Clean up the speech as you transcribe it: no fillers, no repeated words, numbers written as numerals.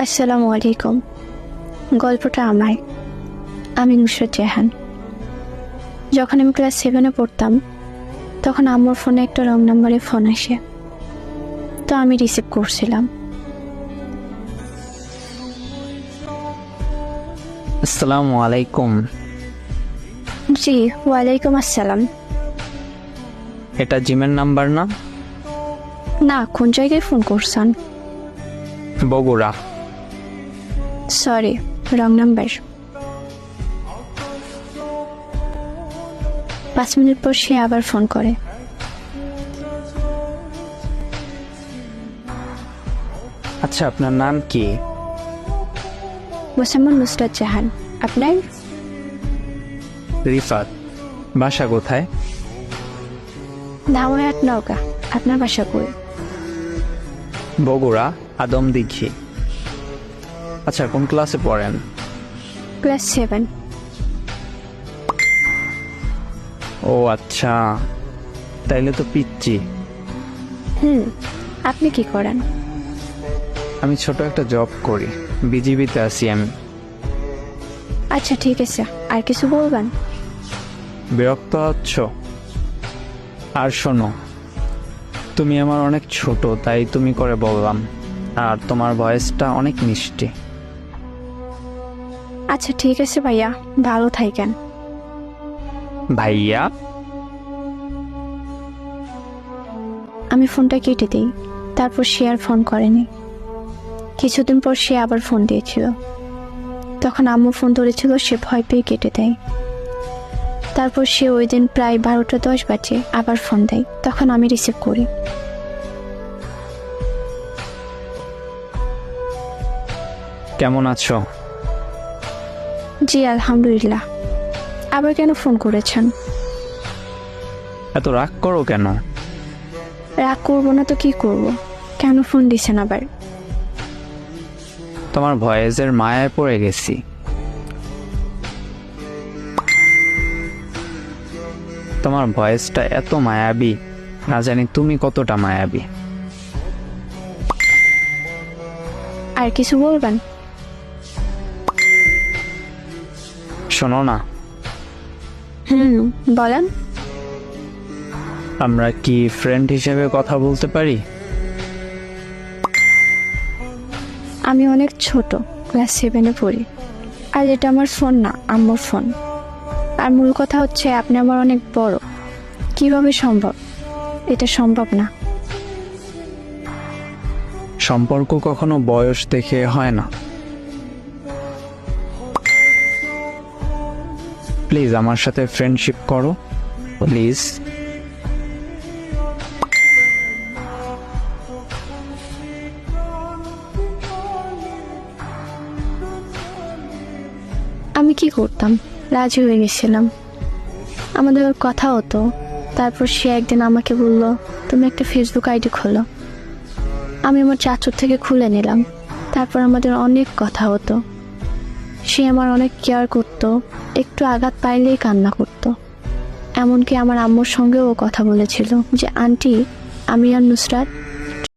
আসসালামু আলাইকুম। গল্পটা আমার। আমি নুসরাত জাহান। যখন আমি ক্লাস 7-এ পড়তাম তখন আম্মুর ফোনে একটা রং নাম্বারে ফোন আসে, তো আমি রিসিভ করছিলাম। আসসালামু আলাইকুম। জি, ওয়ালাইকুম আসসালাম। এটা জিমের নাম্বার না? না, কোন জায়গায় ফোন করছেন? Bogura. Sorry, wrong number. 5 minute পর সে আবার ফোন করে। আচ্ছা, আপনার নাম কি? মোসাম্মদ নুসরাত জাহান। আপনার? রিফাত। বাসা কোথায়? ধাওয়াহাট, নওগাঁ। আপনার বাসা কই? বগুড়া, আদমদীঘি। আচ্ছা, কোন ক্লাসে পড়েন? ক্লাস 7। ও আচ্ছা, তাইলে তো পিচ্ছি। আপনি কি করেন? আমি ছোট একটা জব করি, বিজিবিতে আছি আমি। আচ্ছা ঠিক আছে, আর কিছু বলবেন? বিরক্ত হচ্ছ? আর শোনো, তুমি আমার অনেক ছোট, তাই তুমি করে বললাম। আর তোমার ভয়েসটা অনেক মিষ্টি। আচ্ছা ঠিক আছে ভাইয়া, ভালো থাকেন। ভাইয়া? আমি ফোনটা কেটে দিই, তারপর সে আর ফোন করেনি। কিছুদিন পর সে আবার ফোন দিয়েছিল, তখন আম্মু ফোন ধরেছিল, সে ভয় পেয়ে কেটে দেয়। তারপর সে ওই দিন প্রায় 12টা 10 বাজে আবার ফোন দেয়, তখন আমি রিসিভ করি। কেমন আছো? জি আলহামদুলিল্লাহ। আবার কেন ফোন করেছেন? এত রাগ করো কেন? রাগ করবো না তো কি করব? কেন ফোন দিছেন আবার? তোমার ভয়েসের মায়ায় পড়ে গেছি। তোমার ভয়েসটা এত মায়াবী, না জানি তুমি কতটা মায়াবী। আর কিছু বলবেন? শোনো না, বলেন। আমরা কি ফ্রেন্ড হিসেবে কথা বলতে পারি? আমি অনেক ছোট, ক্লাস 7-এ পড়ি। আর এটা আমার ফোন না, আম্মুর ফোন। আর মূল কথা হচ্ছে আপনি আমার অনেক বড়। কিভাবে সম্ভব? এটা সম্ভব না। সম্পর্ক কখনো বয়স দেখে হয় না। প্লিজ আমার সাথে ফ্রেন্ডশিপ করো, প্লিজ। আমি কি করতাম? রাজি হয়ে গেছিলাম, আমাদের কথা হতো। তারপর সে একদিন আমাকে বলল, তুমি একটা ফেসবুক আইডি খোলো। আমি আমার চাচুর থেকে খুলে নিলাম। তারপর আমাদের অনেক কথা হতো। সে আমার অনেক কেয়ার করতো, একটু আঘাত পাইলেই কান্না করতো। এমনকি আমার আম্মুর সঙ্গেও ও কথা বলেছিল যে আন্টি, আমি আর নুসরাত